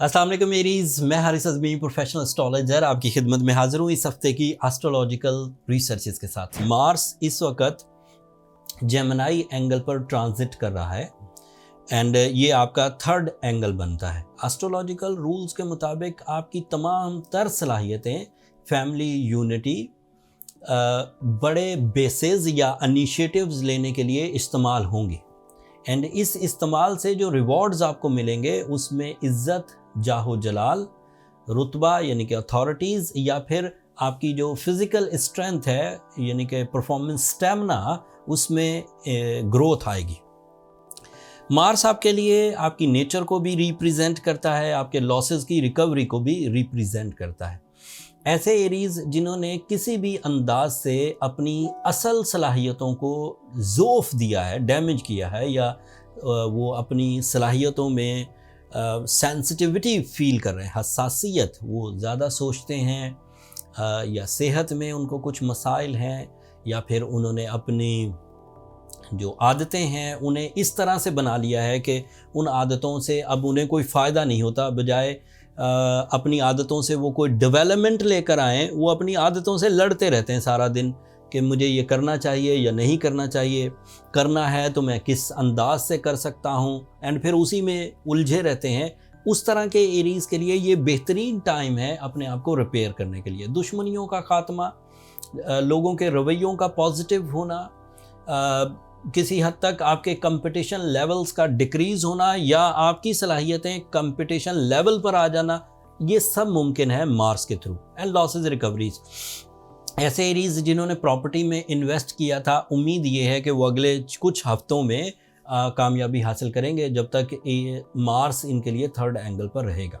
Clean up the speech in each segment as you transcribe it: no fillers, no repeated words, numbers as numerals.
अस्सलाम वालेकुम मेरीज, मैं हारिस अज़मी प्रोफेशनल एस्ट्रोलॉजर आपकी खिदमत में हाजिर हूँ इस हफ्ते की एस्ट्रोलॉजिकल रिसर्चेस के साथ। मार्स इस वक्त जेमिनी एंगल पर ट्रांजिट कर रहा है एंड ये आपका थर्ड एंगल बनता है। एस्ट्रोलॉजिकल रूल्स के मुताबिक आपकी तमाम तर सलाहियतें फैमिली यूनिटी, बड़े बेसेस या इनिशिएटिव्स लेने के लिए इस्तेमाल होंगी एंड इस इस्तेमाल से जो रिवॉर्ड्स आपको मिलेंगे उसमें इज़्ज़त, जाहो जलाल, रुतबा यानी कि अथॉरिटीज़, या फिर आपकी जो फिज़िकल स्ट्रेंथ है यानी कि परफॉर्मेंस स्टेमिना, उसमें ग्रोथ आएगी। मार्स आपके लिए आपकी नेचर को भी रिप्रेजेंट करता है, आपके लॉसेस की रिकवरी को भी रिप्रेजेंट करता है। ऐसे एरीज जिन्होंने किसी भी अंदाज से अपनी असल सलाहियतों को ज़ोफ़ दिया है, डैमेज किया है, या वो अपनी सलाहियतों में सेंसिटिविटी फील कर रहे हैं, हसासियत, वो ज़्यादा सोचते हैं, या सेहत में उनको कुछ मसाइल हैं, या फिर उन्होंने अपनी जो आदतें हैं उन्हें इस तरह से बना लिया है कि उन आदतों से अब उन्हें कोई फ़ायदा नहीं होता, बजाय अपनी आदतों से वो कोई डेवलपमेंट लेकर आएँ, वो अपनी आदतों से लड़ते रहते हैं सारा दिन कि मुझे ये करना चाहिए या नहीं करना चाहिए, करना है तो मैं किस अंदाज से कर सकता हूँ, एंड फिर उसी में उलझे रहते हैं। उस तरह के एरीज़ के लिए ये बेहतरीन टाइम है अपने आप को रिपेयर करने के लिए। दुश्मनियों का ख़ात्मा, लोगों के रवैयों का पॉजिटिव होना, किसी हद तक आपके कंपटीशन लेवल्स का डिक्रीज़ होना, या आपकी सलाहियतें कंपटीशन लेवल पर आ जाना, ये सब मुमकिन है मार्स के थ्रू। एंड लॉसेस रिकवरीज, ऐसे एरीज जिन्होंने प्रॉपर्टी में इन्वेस्ट किया था, उम्मीद ये है कि वो अगले कुछ हफ्तों में कामयाबी हासिल करेंगे, जब तक मार्स इनके लिए थर्ड एंगल पर रहेगा।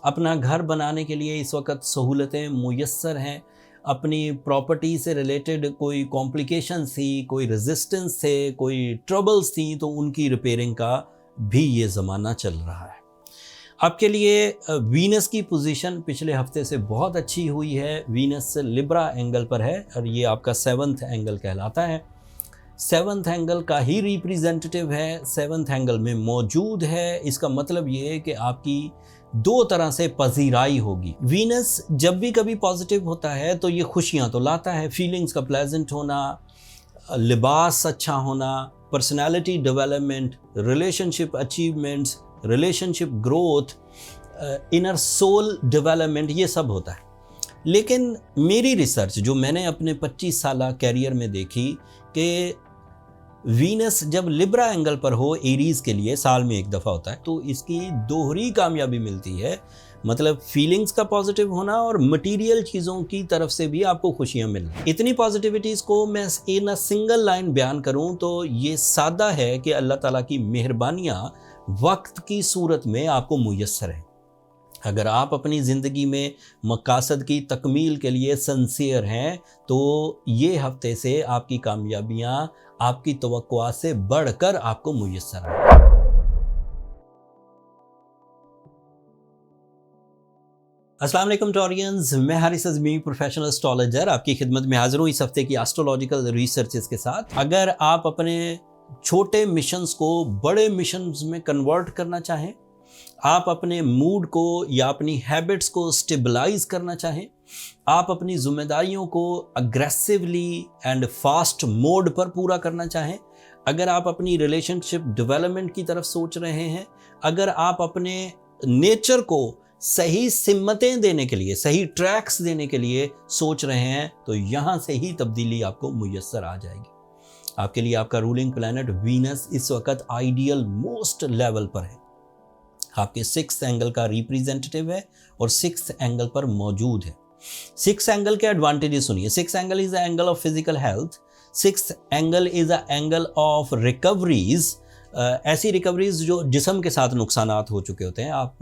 अपना घर बनाने के लिए इस वक्त सहूलतें मुयस्सर हैं। अपनी प्रॉपर्टी से रिलेटेड कोई कॉम्प्लिकेशंस थी, कोई रेजिस्टेंस थे, कोई ट्रबल्स थी, तो उनकी रिपेयरिंग का भी ये ज़माना चल रहा है। आपके लिए वीनस की पोजीशन पिछले हफ्ते से बहुत अच्छी हुई है। वीनस लिब्रा एंगल पर है और ये आपका 7th एंगल कहलाता है। 7th एंगल का ही रिप्रेजेंटेटिव है, 7th एंगल में मौजूद है। इसका मतलब ये है कि आपकी दो तरह से पजीराई होगी। वीनस जब भी कभी पॉजिटिव होता है तो ये खुशियाँ तो लाता है, फीलिंग्स का प्लेजेंट होना, लिबास अच्छा होना, personality development, relationship achievements, relationship growth, inner soul development, ये सब होता है। लेकिन मेरी रिसर्च जो मैंने अपने 25 साल कैरियर में देखी कि वीनस जब लिब्रा एंगल पर हो एरीज के लिए, साल में एक दफ़ा होता है, तो इसकी दोहरी कामयाबी मिलती है। मतलब फीलिंग्स का पॉजिटिव होना और मटेरियल चीज़ों की तरफ से भी आपको खुशियाँ मिलना। इतनी पॉजिटिविटीज़ को मैं इन अ सिंगल लाइन बयान करूँ तो ये सादा है कि अल्लाह ताला की मेहरबानियाँ वक्त की सूरत में आपको मुयस्सर है। अगर आप अपनी ज़िंदगी में मकासद की तकमील के लिए सिंसियर हैं तो ये हफ्ते से आपकी कामयाबियाँ आपकी तवक्कुआ से बढ़कर आपको मुयस्सर हैं। अस्सलाम वालेकुम टॉरियंस, मैं हारिस अज़मी प्रोफेशनल एस्ट्रोलॉजर आपकी खिदमत में हाजिर हूँ इस हफ्ते की एस्ट्रोलॉजिकल रिसर्चेस के साथ। अगर आप अपने छोटे मिशंस को बड़े मिशंस में कन्वर्ट करना चाहें, आप अपने मूड को या अपनी हैबिट्स को स्टेबलाइज करना चाहें, आप अपनी जिम्मेदारियों को अग्रेसिवली एंड फास्ट मोड पर पूरा करना चाहें, अगर आप अपनी रिलेशनशिप डेवलपमेंट की तरफ सोच रहे हैं, अगर आप अपने नेचर को सही सिमतें देने के लिए, सही ट्रैक्स देने के लिए सोच रहे हैं, तो यहाँ से ही तब्दीली आपको मुयस्सर आ जाएगी। आपके लिए आपका रूलिंग प्लैनेट वीनस इस वक्त आइडियल मोस्ट लेवल पर है, आपके 6th एंगल का रिप्रेजेंटेटिव है और 6th एंगल पर मौजूद है। 6th एंगल के एडवांटेजेस सुनिए। 6th angle is a angle of physical health, 6th angle is a angle of recoveries, ऐसी रिकवरीज जो जिस्म के साथ नुकसानात हो चुके होते हैं। आप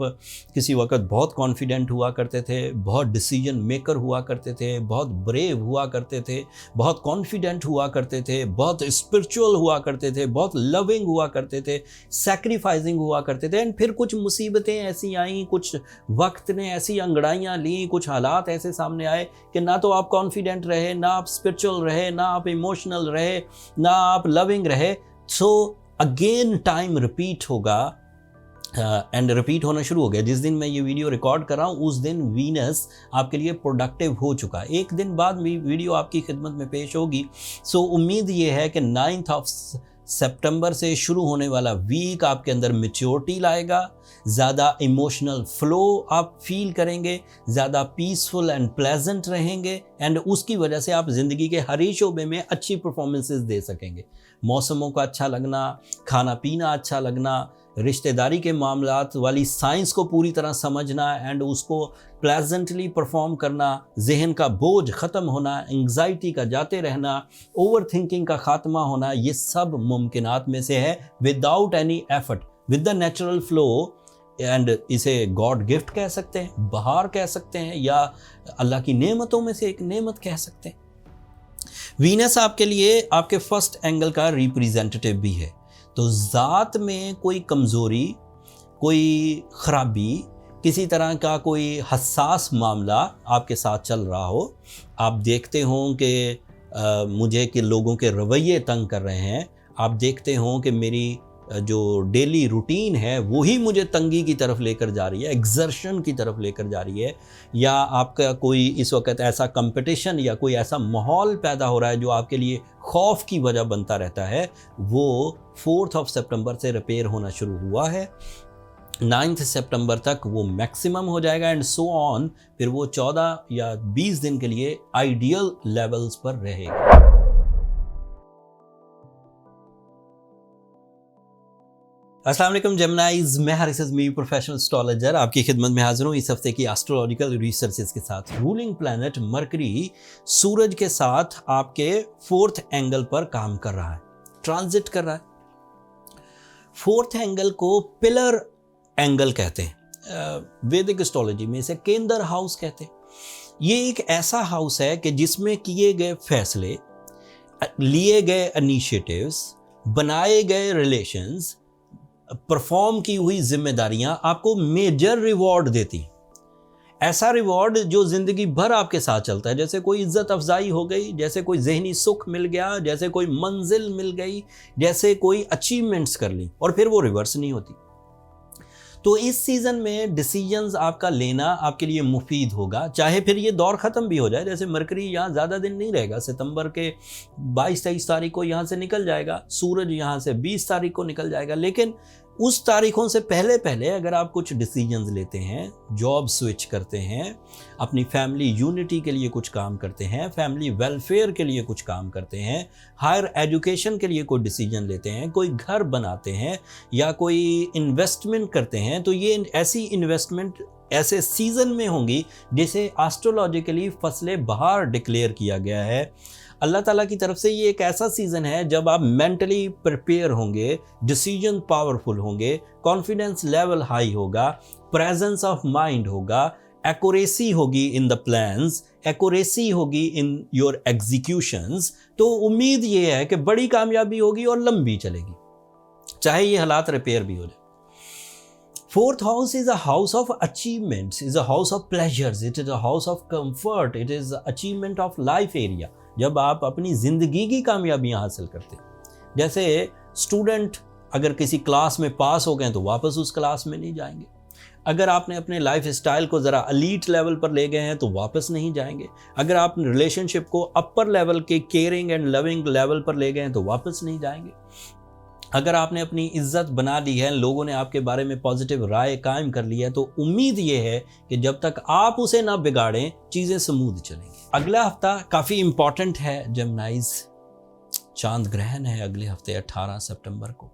किसी वक्त बहुत कॉन्फिडेंट हुआ करते थे, बहुत डिसीजन मेकर हुआ करते थे, बहुत ब्रेव हुआ करते थे, बहुत कॉन्फिडेंट हुआ करते थे, बहुत स्पिरिचुअल हुआ करते थे, बहुत लविंग हुआ करते थे, सैक्रिफाइसिंग हुआ करते थे। एंड फिर कुछ मुसीबतें ऐसी आईं, कुछ वक्त ने ऐसी अंगड़ाइयाँ ली, कुछ हालात ऐसे सामने आए कि ना तो आप कॉन्फिडेंट रहे, ना आप स्पिरिचुअल रहे, ना आप इमोशनल रहे, ना आप लविंग रहे। सो अगेन टाइम रिपीट होगा एंड रिपीट होना शुरू हो गया। जिस दिन मैं ये वीडियो रिकॉर्ड कर रहा हूँ उस दिन वीनस आपके लिए प्रोडक्टिव हो चुका है। एक दिन बाद वीडियो आपकी खिदमत में पेश होगी। सो उम्मीद ये है कि 9 सितंबर से शुरू होने वाला वीक आपके अंदर मैच्योरिटी लाएगा, ज़्यादा इमोशनल फ्लो आप फील करेंगे, ज़्यादा पीसफुल एंड प्लेजेंट रहेंगे, एंड उसकी वजह से आप ज़िंदगी के हर ही शोबे में अच्छी परफॉर्मेंसेस दे सकेंगे। मौसमों का अच्छा लगना, खाना पीना अच्छा लगना, रिश्तेदारी के मामलात वाली साइंस को पूरी तरह समझना एंड उसको प्लेजेंटली परफॉर्म करना, जहन का बोझ ख़त्म होना, एंग्जाइटी का जाते रहना, ओवर थिंकिंग का ख़ात्मा होना, ये सब मुमकिनात में से है without any effort, with the natural flow. And इसे गॉड गिफ्ट कह सकते हैं, बहार कह सकते हैं, या अल्लाह की नेमतों में से एक नेमत कह सकते हैं। वीनस आपके लिए आपके फर्स्ट एंगल का रिप्रेजेंटेटिव भी है। तो ज़ात में कोई कमज़ोरी, कोई ख़राबी, किसी तरह का कोई हसास मामला आपके साथ चल रहा हो, आप देखते हों कि मुझे कि लोगों के रवैये तंग कर रहे हैं, आप देखते हों कि मेरी जो डेली रूटीन है वही मुझे तंगी की तरफ लेकर जा रही है, एग्जर्शन की तरफ लेकर जा रही है, या आपका कोई इस वक्त ऐसा कंपटीशन या कोई ऐसा माहौल पैदा हो रहा है जो आपके लिए खौफ की वजह बनता रहता है, वो 4 सितंबर से रिपेयर होना शुरू हुआ है। 9 सितंबर तक वो मैक्सिमम हो जाएगा एंड सो ऑन, फिर वो 14 या 20 दिन के लिए आइडियल लेवल्स पर रहेगा। अस्सलाम वालेकुम जेमिनाइज, मैं हारिस अज़मी प्रोफेशनल एस्ट्रोलॉजर आपकी खिदमत में हाजिर हूँ इस हफ्ते की एस्ट्रोलॉजिकल रिसर्चेस के साथ। रूलिंग प्लैनेट मरकरी सूरज के साथ आपके 4th एंगल पर काम कर रहा है, ट्रांजिट कर रहा है। 4th एंगल को पिलर एंगल कहते हैं, वैदिक एस्ट्रोलॉजी में इसे केंद्र हाउस कहते हैं। ये एक ऐसा हाउस है कि जिसमें किए गए फैसले, लिए गए इनिशिएटिव्स, बनाए गए रिलेशंस, परफॉर्म की हुई जिम्मेदारियां आपको मेजर रिवॉर्ड देती। ऐसा रिवॉर्ड जो ज़िंदगी भर आपके साथ चलता है, जैसे कोई इज्जत अफजाई हो गई, जैसे कोई जहनी सुख मिल गया, जैसे कोई मंजिल मिल गई, जैसे कोई अचीवमेंट्स कर ली और फिर वो रिवर्स नहीं होती। तो इस सीज़न में डिसीजंस आपका लेना आपके लिए मुफीद होगा, चाहे फिर ये दौर ख़त्म भी हो जाए। जैसे मरकरी यहाँ ज़्यादा दिन नहीं रहेगा, सितंबर के 22-23 तारीख को यहाँ से निकल जाएगा, सूरज यहाँ से 20 तारीख को निकल जाएगा, लेकिन उस तारीखों से पहले पहले अगर आप कुछ डिसीजंस लेते हैं, जॉब स्विच करते हैं, अपनी फैमिली यूनिटी के लिए कुछ काम करते हैं, फैमिली वेलफेयर के लिए कुछ काम करते हैं, हायर एजुकेशन के लिए कोई डिसीजन लेते हैं, कोई घर बनाते हैं या कोई इन्वेस्टमेंट करते हैं, तो ये ऐसी इन्वेस्टमेंट ऐसे सीज़न में होंगी जिसे एस्ट्रोलॉजिकली फसले बहार डिक्लेयर किया गया है। अल्लाह ताला की तरफ से ये एक ऐसा सीज़न है जब आप मेंटली प्रिपेयर होंगे, डिसीजन पावरफुल होंगे, कॉन्फिडेंस लेवल हाई होगा, प्रेजेंस ऑफ माइंड होगा, एक्यूरेसी होगी इन द प्लान्स, एक्यूरेसी होगी इन योर एग्जीक्यूशंस। तो उम्मीद ये है कि बड़ी कामयाबी होगी और लंबी चलेगी, चाहे ये हालात रिपेयर भी हो जाए। 4th house is a house of achievements, is a house of pleasures, it is a house of comfort, it is achievement of life area। जब आप अपनी ज़िंदगी की कामयाबियां हासिल करते हैं, जैसे स्टूडेंट अगर किसी क्लास में पास हो गए तो वापस उस क्लास में नहीं जाएंगे, अगर आपने अपने लाइफ स्टाइल को ज़रा एलीट लेवल पर ले गए हैं तो वापस नहीं जाएंगे, अगर आप रिलेशनशिप को अपर लेवल के केयरिंग एंड लविंग लेवल पर ले गए हैं तो वापस नहीं जाएंगे, अगर आपने अपनी इज्जत बना ली है, लोगों ने आपके बारे में पॉजिटिव राय कायम कर ली है, तो उम्मीद ये है कि जब तक आप उसे ना बिगाड़ें चीज़ें स्मूथ चलेंगी। अगला हफ्ता काफ़ी इम्पॉर्टेंट है जेमिनाइज, चांद ग्रहण है अगले हफ्ते 18 सितंबर को।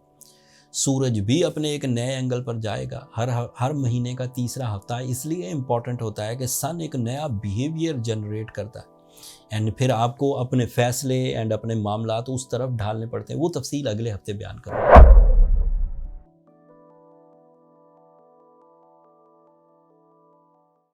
सूरज भी अपने एक नए एंगल पर जाएगा। हर महीने का तीसरा हफ्ता इसलिए इम्पॉर्टेंट होता है कि सन एक नया बिहेवियर जनरेट करता है एंड फिर आपको अपने फैसले एंड अपने मामलात उस तरफ ढालने पड़ते हैं। वो तफसील अगले हफ्ते बयान करूँगा।